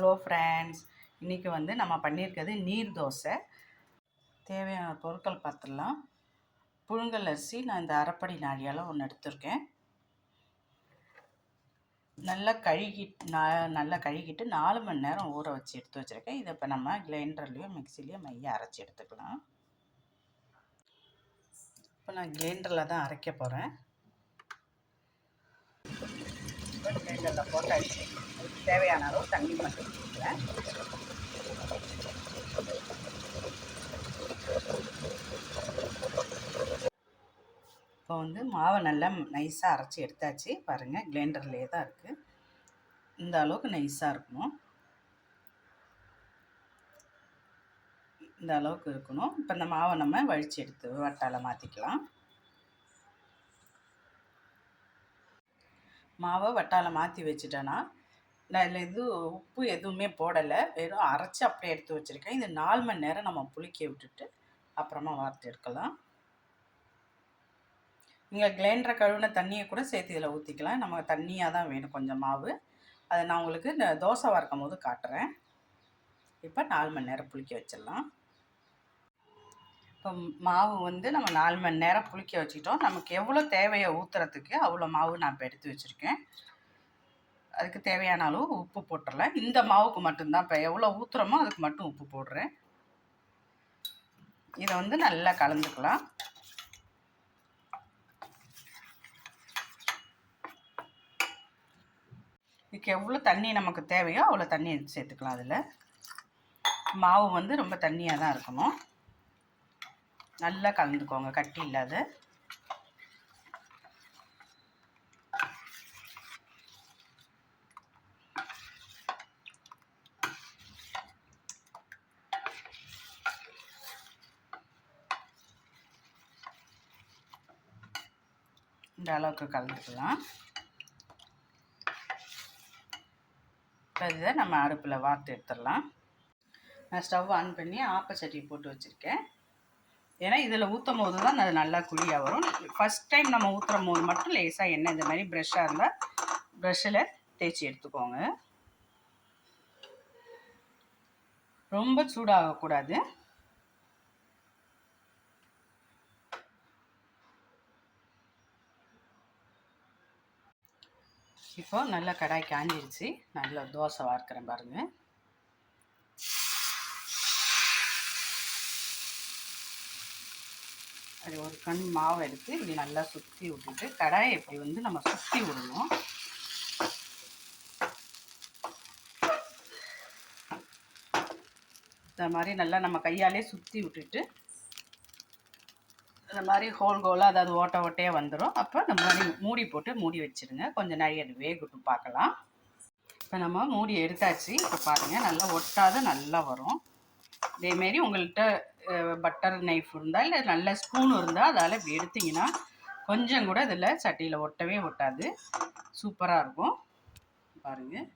Hello friends, இன்றைக்கி வந்து நம்ம பண்ணியிருக்கிறது நீர் தோசை. தேவையான பொருட்கள் பார்த்துடலாம். புழுங்கல் அரிசி நான் இந்த அரைப்படி நாழியால் ஒன்று எடுத்திருக்கேன். நல்லா கழுகிட்டு 4 மணி நேரம் ஊற வச்சு எடுத்து வச்சுருக்கேன். இதை இப்போ நம்ம கிரைண்டர்லேயோ மிக்சிலேயோ மைய அரைச்சி எடுத்துக்கலாம். இப்போ நான் கிரைண்டரில் தான் அரைக்க போகிறேன். கிரைண்டரில் போட்டு அடிச்சு அதுக்கு தேவையான அளவு தண்ணி மட்டும் ஊற்றிக்கிறேன். இப்போ வந்து மாவை நல்லா நைஸாக அரைச்சி எடுத்தாச்சு. பாருங்கள், கிரைண்டர்லேயே தான் இருக்குது. இந்த அளவுக்கு நைஸாக இருக்கணும். இந்த அளவுக்கு இருக்கணும். இப்போ இந்த மாவை நம்ம வழித்து எடுத்து வட்டால் மாற்றிக்கலாம். மாவை வட்டால் மாற்றி வச்சுட்டேன்னா நான் இதில் உப்பு எதுவுமே போடலை, வெறும் அரைச்சி அப்படியே எடுத்து வச்சுருக்கேன். இது 4 மணி நேரம் நம்ம புளிக்க விட்டுட்டு அப்புறமா வார்த்து எடுக்கலாம். நீங்கள் கிரைண்டரை கழுவின தண்ணியை கூட சேர்த்து இதில் ஊற்றிக்கலாம். நமக்கு தண்ணியாக தான் வேணும் கொஞ்சம் மாவு. அதை நான் உங்களுக்கு இந்த தோசை வறுக்கும் போது காட்டுறேன். இப்போ 4 மணி நேரம் புளிக்க வச்சிடலாம். இப்போ மாவு வந்து நம்ம 4 மணி நேரம் புளிக்க வச்சுக்கிட்டோம். நமக்கு எவ்வளோ தேவையை ஊற்றுறதுக்கு அவ்வளோ மாவு நான் இப்போ எடுத்து வச்சுருக்கேன். அதுக்கு தேவையான அளவு உப்பு போட்டுடலாம். இந்த மாவுக்கு மட்டும்தான் இப்போ எவ்வளோ ஊற்றுறோமோ அதுக்கு மட்டும் உப்பு போடுறேன். இதை வந்து நல்லா கலந்துக்கலாம். இதுக்கு எவ்வளோ தண்ணி நமக்கு தேவையோ அவ்வளோ தண்ணி சேர்த்துக்கலாம். அதில் மாவு வந்து ரொம்ப தண்ணியாக தான் இருக்கணும். நல்லா கலந்துக்கோங்க, கட்டி இல்லாத. இந்த அளவுக்கு கலந்துக்கலாம். இப்போ இதை நம்ம அடுப்பில் வார்த்து எடுத்துடலாம். நான் ஸ்டவ் ஆன் பண்ணி ஆப்பச்சட்டி போட்டு வச்சுருக்கேன். ஏன்னா இதில் ஊற்றும் போது தான் அது நல்லா குழியாக வரும். ஃபஸ்ட் டைம் நம்ம ஊற்றுற போது மட்டும் லேசாக எண்ணெய் இந்த மாதிரி ப்ரெஷ்ஷாக இருந்தால் ப்ரெஷ்ஷில் தேய்ச்சி எடுத்துக்கோங்க. ரொம்ப சூடாகக்கூடாது. இப்போ நல்லா கடாய் காஞ்சிருச்சு. நல்லா தோசை வார்க்கிறேன் பாருங்கள். அது ஒரு கண் மாவை எடுத்து இப்படி நல்லா சுற்றி விட்டுட்டு கடாயை இப்படி வந்து நம்ம சுற்றி விடணும். இந்த மாதிரி நல்லா நம்ம கையாலே சுற்றி விட்டுட்டு இந்த மாதிரி ஹோலாக அதாவது ஓட்டையாக வந்துடும். அப்போ நம்ம மாதிரி மூடி போட்டு மூடி வச்சுருங்க. கொஞ்சம் நிறைய வேகட்டும் பார்க்கலாம். இப்போ நம்ம மூடி எடுத்தாச்சு. இப்போ பாருங்கள், நல்லா ஒட்டாத நல்லா வரும். இதேமாரி உங்கள்கிட்ட பட்டர் நைஃப் இருந்தால் இல்லை நல்ல ஸ்பூன் இருந்தால் அதால் இப்படி எடுத்திங்கன்னா கொஞ்சம் கூட இதில் சட்டியில் ஒட்டவே ஒட்டாது. சூப்பராக இருக்கும். பாருங்கள்,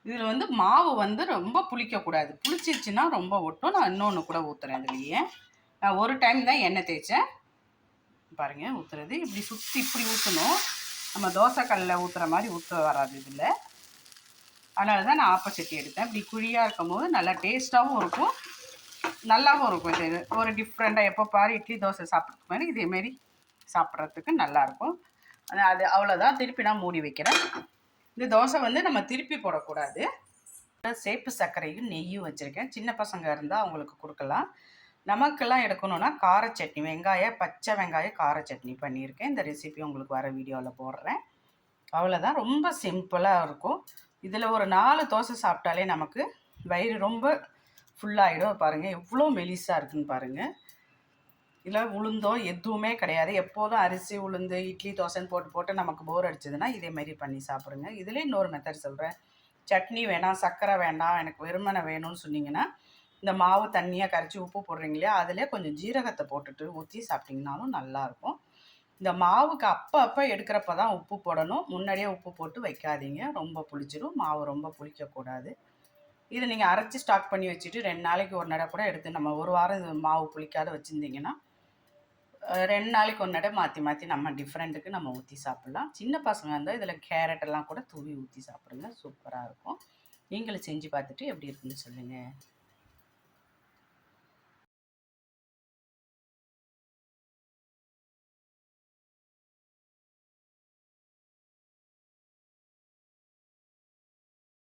இதில் வந்து மாவு வந்து ரொம்ப புளிக்கக்கூடாது. புளிச்சிருச்சுன்னா ரொம்ப ஒட்டும். நான் இன்னொன்று கூட ஊற்றுறேன். இதுலேயே நான் ஒரு டைம் தான் எண்ணெய் தேய்ச்சேன். பாருங்கள், ஊற்றுறது இப்படி சுற்றி இப்படி ஊற்றணும். நம்ம தோசைக்கல்லில் ஊற்றுற மாதிரி ஊற்ற வராது இதில். அதனால தான் நான் ஆப்பச்சட்டி எடுத்தேன். இப்படி குழியாக இருக்கும் போது நல்லா டேஸ்ட்டாகவும் இருக்கும், நல்லாவும் இருக்கும். இது ஒரு டிஃப்ரெண்ட்டாக எப்போ பாரு இட்லி தோசை சாப்பிட்றதுக்கு மாதிரி இதேமாரி சாப்பிட்றதுக்கு நல்லாயிருக்கும். அது அவ்வளோதான். திருப்பி நான் மூடி வைக்கிறேன். இந்த தோசை வந்து நம்ம திருப்பி போடக்கூடாது. சேப்பு சர்க்கரையும் நெய்யும் வச்சுருக்கேன். சின்ன பசங்க இருந்தால் அவங்களுக்கு கொடுக்கலாம். நமக்கெல்லாம் எடுக்கணுன்னா கார சட்னி, பச்சை வெங்காய கார சட்னி பண்ணியிருக்கேன். இந்த ரெசிபி உங்களுக்கு வர வீடியோவில் போடுறேன். அவ்வளோதான். ரொம்ப சிம்பிளாக இருக்கும். இதில் ஒரு 4 தோசை சாப்பிட்டாலே நமக்கு வயிறு ரொம்ப ஃபுல்லாகிடும். பாருங்கள் எவ்வளோ மெலிசாக இருக்குதுன்னு பாருங்கள். இதில் உளுந்தோ எதுவுமே கிடையாது. எப்போதும் அரிசி உளுந்து இட்லி தோசைன்னு போட்டு நமக்கு போர் அடிச்சதுன்னா இதேமாரி பண்ணி சாப்பிடுங்க. இதில் இன்னொரு மெத்தட் சொல்கிறேன். சட்னி வேணாம், சர்க்கரை வேண்டாம், எனக்கு வெறுமனை வேணும்னு சொன்னிங்கன்னா இந்த மாவு தண்ணியாக கரைச்சி உப்பு போடுறீங்க இல்லையா, அதிலே கொஞ்சம் ஜீரகத்தை போட்டுட்டு ஊற்றி சாப்பிட்டிங்கனாலும் நல்லாயிருக்கும். இந்த மாவுக்கு அப்போ எடுக்கிறப்ப தான் உப்பு போடணும். முன்னாடியே உப்பு போட்டு வைக்காதீங்க, ரொம்ப புளிச்சிடும். மாவு ரொம்ப புளிக்கக்கூடாது. இது நீங்கள் அரைச்சி ஸ்டாக் பண்ணி வச்சுட்டு 2 நாளைக்கு ஒரு நடை கூட எடுத்து நம்ம ஒரு வாரம் இது மாவு புளிக்காத வச்சுருந்தீங்கன்னா 2 நாளைக்கு ஒரு நடை மாற்றி மாற்றி நம்ம டிஃப்ரெண்ட்டுக்கு நம்ம ஊற்றி சாப்பிட்லாம். சின்ன பசங்க இருந்தால் இதில் கேரட்டெல்லாம் கூட தூவி ஊற்றி சாப்பிடுங்க, சூப்பராக இருக்கும். நீங்களும் செஞ்சு பார்த்துட்டு எப்படி இருக்குன்னு சொல்லுங்கள்.